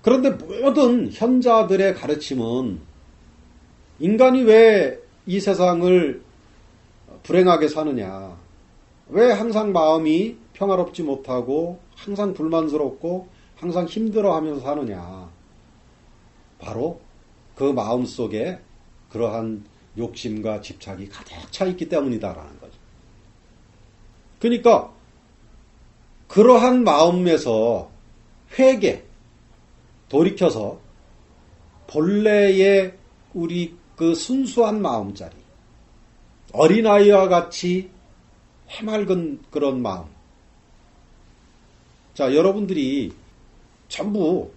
그런데 모든 현자들의 가르침은 인간이 왜 이 세상을 불행하게 사느냐, 왜 항상 마음이 평화롭지 못하고 항상 불만스럽고 항상 힘들어하면서 사느냐, 바로 그 마음 속에 그러한 욕심과 집착이 가득 차 있기 때문이다라는 거죠. 그러니까 그러한 마음에서 회개, 돌이켜서 본래의 우리 그 순수한 마음자리, 어린아이와 같이 해맑은 그런 마음. 자, 여러분들이 전부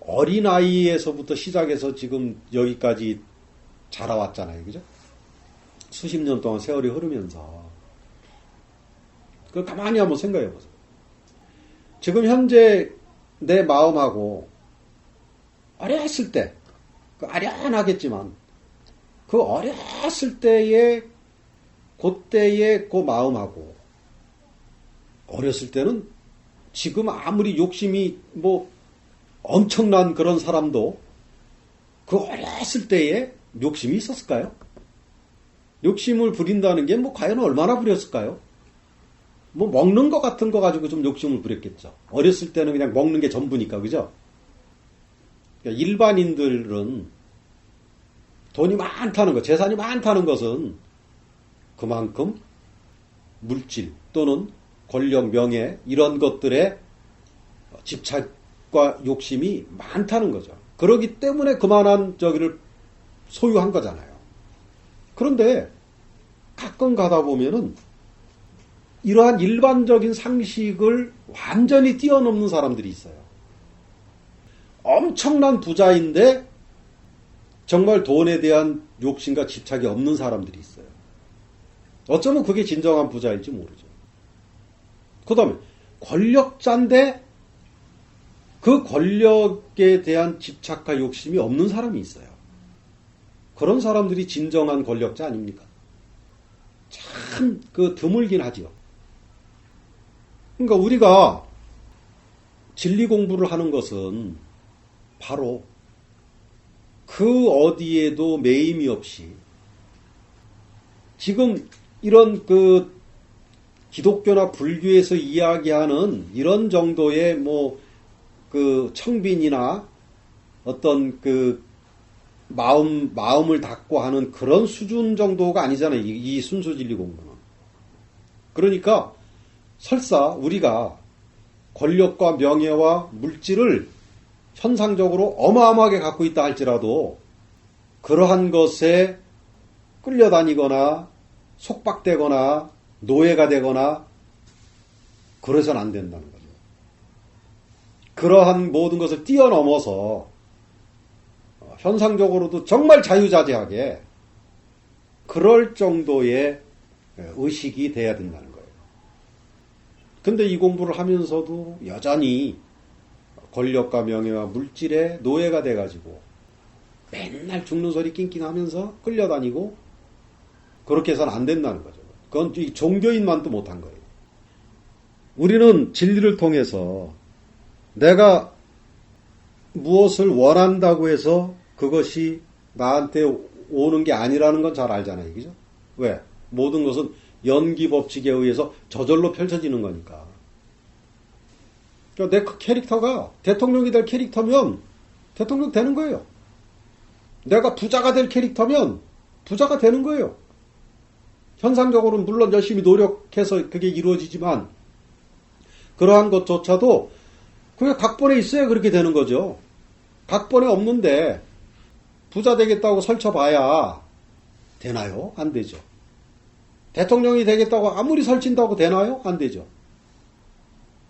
어린아이에서부터 시작해서 지금 여기까지 자라왔잖아요. 그죠? 수십 년 동안 세월이 흐르면서. 그 가만히 한번 생각해 보세요. 지금 현재 내 마음하고 어렸을 때, 그 아련하겠지만, 그 어렸을 때의 그때의 그 마음하고 어렸을 때는 지금 아무리 욕심이 뭐 엄청난 그런 사람도 그 어렸을 때에 욕심이 있었을까요? 욕심을 부린다는 게 뭐 과연 얼마나 부렸을까요? 뭐 먹는 것 같은 거 가지고 좀 욕심을 부렸겠죠. 어렸을 때는 그냥 먹는 게 전부니까, 그죠? 그러니까 일반인들은 돈이 많다는 것, 재산이 많다는 것은 그만큼 물질 또는 권력, 명예 이런 것들의 집착과 욕심이 많다는 거죠. 그러기 때문에 그만한 저기를 소유한 거잖아요. 그런데 가끔 가다 보면은 이러한 일반적인 상식을 완전히 뛰어넘는 사람들이 있어요. 엄청난 부자인데 정말 돈에 대한 욕심과 집착이 없는 사람들이 있어요. 어쩌면 그게 진정한 부자일지 모르죠. 그 다음에 권력자인데 그 권력에 대한 집착과 욕심이 없는 사람이 있어요. 그런 사람들이 진정한 권력자 아닙니까? 참 드물긴 하지요. 그러니까 우리가 진리 공부를 하는 것은 바로 그 어디에도 매임이 없이 지금 이런 기독교나 불교에서 이야기하는 이런 정도의 청빈이나 어떤 마음을 닫고 하는 그런 수준 정도가 아니잖아요. 이 순수 진리 공부는. 그러니까 설사 우리가 권력과 명예와 물질을 현상적으로 어마어마하게 갖고 있다 할지라도 그러한 것에 끌려다니거나 속박되거나 노예가 되거나 그래서는 안 된다는 거죠. 그러한 모든 것을 뛰어넘어서 현상적으로도 정말 자유자재하게 그럴 정도의 의식이 돼야 된다는 거예요. 근데 이 공부를 하면서도 여전히 권력과 명예와 물질의 노예가 돼가지고 맨날 죽는 소리 낑낑하면서 끌려다니고 그렇게 해서는 안 된다는 거죠. 그건 종교인만도 못한 거예요. 우리는 진리를 통해서 내가 무엇을 원한다고 해서 그것이 나한테 오는 게 아니라는 건 잘 알잖아요. 그죠? 왜? 모든 것은 연기 법칙에 의해서 저절로 펼쳐지는 거니까. 그러니까 내 캐릭터가 대통령이 될 캐릭터면 대통령 되는 거예요. 내가 부자가 될 캐릭터면 부자가 되는 거예요. 현상적으로는 물론 열심히 노력해서 그게 이루어지지만 그러한 것조차도 그게 각본에 있어야 그렇게 되는 거죠. 각본에 없는데 부자 되겠다고 설쳐봐야 되나요? 안 되죠. 대통령이 되겠다고 아무리 설친다고 되나요? 안 되죠.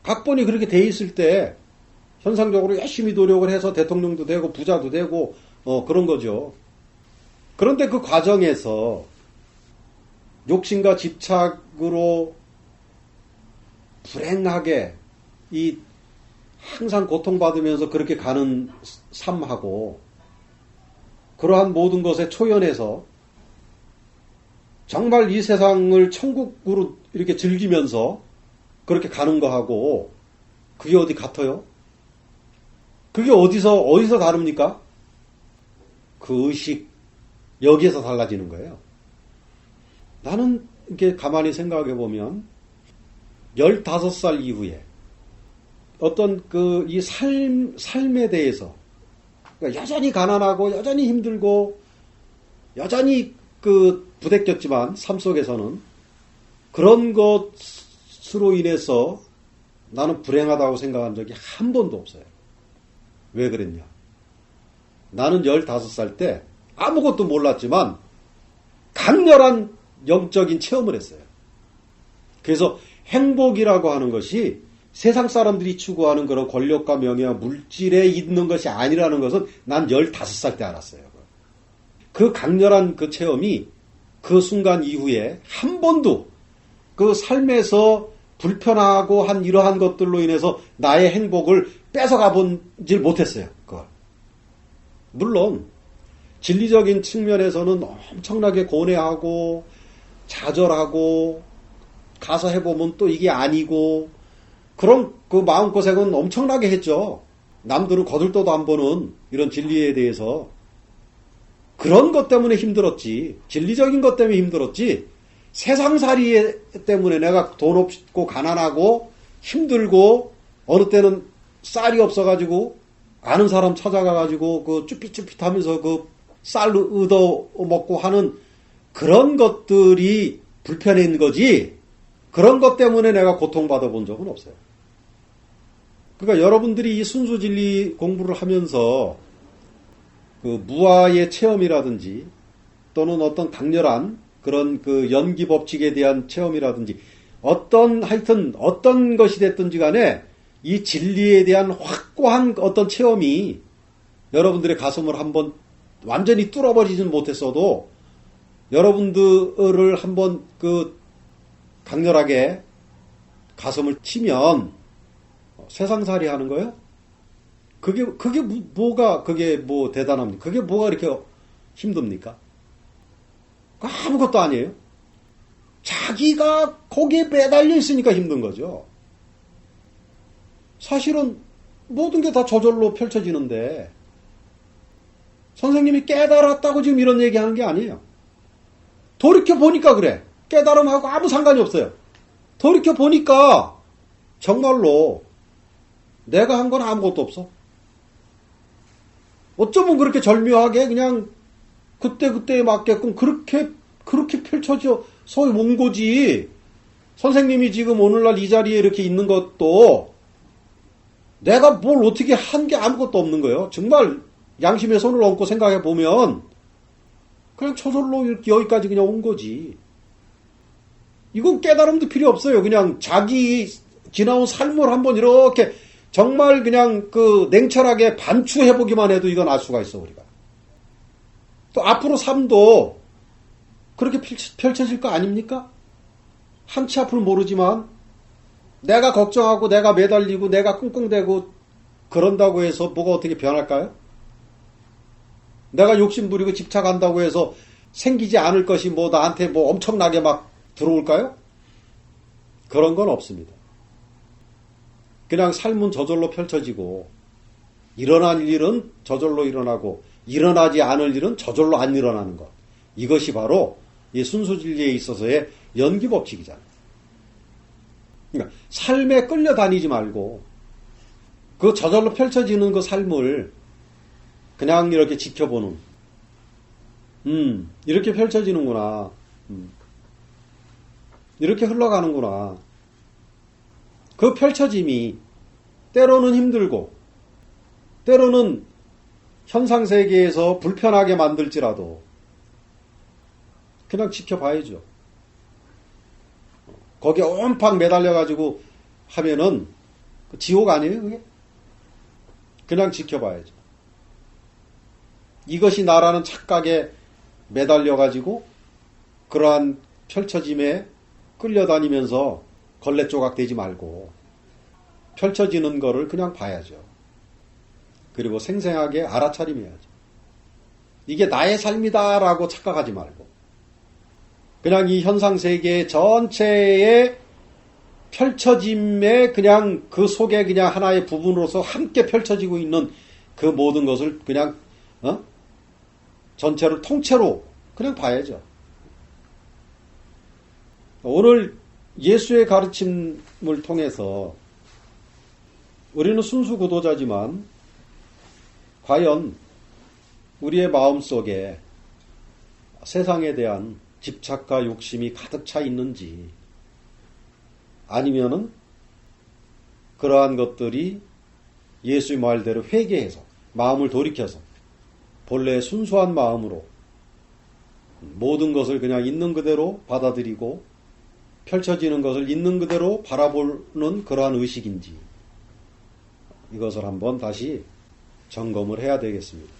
각본이 그렇게 돼 있을 때 현상적으로 열심히 노력을 해서 대통령도 되고 부자도 되고 그런 거죠. 그런데 그 과정에서 욕심과 집착으로 불행하게 항상 고통받으면서 그렇게 가는 삶하고 그러한 모든 것에 초연해서 정말 이 세상을 천국으로 이렇게 즐기면서 그렇게 가는 거하고 그게 어디 같아요? 그게 어디서 다릅니까? 그 의식, 여기에서 달라지는 거예요. 나는 이렇게 가만히 생각해 보면, 15살 이후에, 어떤 이 삶에 대해서, 그러니까 여전히 가난하고, 여전히 힘들고, 여전히 부대꼈지만, 삶 속에서는, 그런 것으로 인해서 나는 불행하다고 생각한 적이 한 번도 없어요. 왜 그랬냐? 나는 15살 때 아무것도 몰랐지만 강렬한 영적인 체험을 했어요. 그래서 행복이라고 하는 것이 세상 사람들이 추구하는 그런 권력과 명예와 물질에 있는 것이 아니라는 것은 난 15살 때 알았어요. 그 강렬한 그 체험이 그 순간 이후에 한 번도 그 삶에서 불편하고 한 이러한 것들로 인해서 나의 행복을 뺏어가 보질 못했어요. 그걸. 물론 진리적인 측면에서는 엄청나게 고뇌하고 좌절하고 가서 해보면 또 이게 아니고 그런 그 마음고생은 엄청나게 했죠. 남들은 거들떠도 안 보는 이런 진리에 대해서 그런 것 때문에 힘들었지. 진리적인 것 때문에 힘들었지. 세상살이 때문에 내가 돈 없고 가난하고 힘들고 어느 때는 쌀이 없어가지고 아는 사람 찾아가가지고 그 쭈삣쭈삣하면서 그 쌀 얻어 먹고 하는 그런 것들이 불편한 거지 그런 것 때문에 내가 고통받아 본 적은 없어요. 그러니까 여러분들이 이 순수진리 공부를 하면서 그 무아의 체험이라든지 또는 어떤 강렬한 그런 그 연기 법칙에 대한 체험이라든지 하여튼 어떤 것이 됐든지 간에 이 진리에 대한 확고한 어떤 체험이 여러분들의 가슴을 한번 완전히 뚫어버리지는 못했어도 여러분들을 한번 강렬하게 가슴을 치면 세상살이 하는 거예요? 그게 뭐 대단합니까? 그게 뭐가 이렇게 힘듭니까? 아무것도 아니에요. 자기가 거기에 매달려 있으니까 힘든 거죠. 사실은 모든 게 다 저절로 펼쳐지는데 선생님이 깨달았다고 지금 이런 얘기하는 게 아니에요. 돌이켜보니까 그래. 깨달음하고 아무 상관이 없어요. 돌이켜보니까 정말로 내가 한 건 아무것도 없어. 어쩌면 그렇게 절묘하게 그냥 그때그때에 맞게끔 그렇게 펼쳐져서 온 거지. 선생님이 지금 오늘날 이 자리에 이렇게 있는 것도 내가 뭘 어떻게 한 게 아무것도 없는 거예요. 정말 양심에 손을 얹고 생각해 보면 그냥 저절로 여기까지 그냥 온 거지. 이건 깨달음도 필요 없어요. 그냥 자기 지나온 삶을 한번 이렇게 정말 그냥 냉철하게 반추해 보기만 해도 이건 알 수가 있어, 우리가. 또 앞으로 삶도 그렇게 펼쳐질 거 아닙니까? 한치 앞을 모르지만 내가 걱정하고 내가 매달리고 내가 끙끙대고 그런다고 해서 뭐가 어떻게 변할까요? 내가 욕심부리고 집착한다고 해서 생기지 않을 것이 나한테 엄청나게 막 들어올까요? 그런 건 없습니다. 그냥 삶은 저절로 펼쳐지고 일어날 일은 저절로 일어나고 일어나지 않을 일은 저절로 안 일어나는 것. 이것이 바로 이 순수진리에 있어서의 연기법칙이잖아요. 그러니까 삶에 끌려다니지 말고 그 저절로 펼쳐지는 그 삶을 그냥 이렇게 지켜보는 이렇게 펼쳐지는구나. 이렇게 흘러가는구나. 그 펼쳐짐이 때로는 힘들고 때로는 현상세계에서 불편하게 만들지라도 그냥 지켜봐야죠. 거기에 온팡 매달려가지고 하면은 지옥 아니에요, 그게? 그냥 지켜봐야죠. 이것이 나라는 착각에 매달려가지고 그러한 펼쳐짐에 끌려다니면서 걸레조각 되지 말고 펼쳐지는 거를 그냥 봐야죠. 그리고 생생하게 알아차림해야죠. 이게 나의 삶이다라고 착각하지 말고 그냥 이 현상세계 전체의 펼쳐짐에 그냥 그 속에 그냥 하나의 부분으로서 함께 펼쳐지고 있는 그 모든 것을 그냥 전체를 통째로 그냥 봐야죠. 오늘 예수의 가르침을 통해서 우리는 순수 구도자지만 과연 우리의 마음속에 세상에 대한 집착과 욕심이 가득 차 있는지, 아니면은 그러한 것들이 예수의 말대로 회개해서 마음을 돌이켜서 본래 순수한 마음으로 모든 것을 그냥 있는 그대로 받아들이고 펼쳐지는 것을 있는 그대로 바라보는 그러한 의식인지, 이것을 한번 다시 점검을 해야 되겠습니다.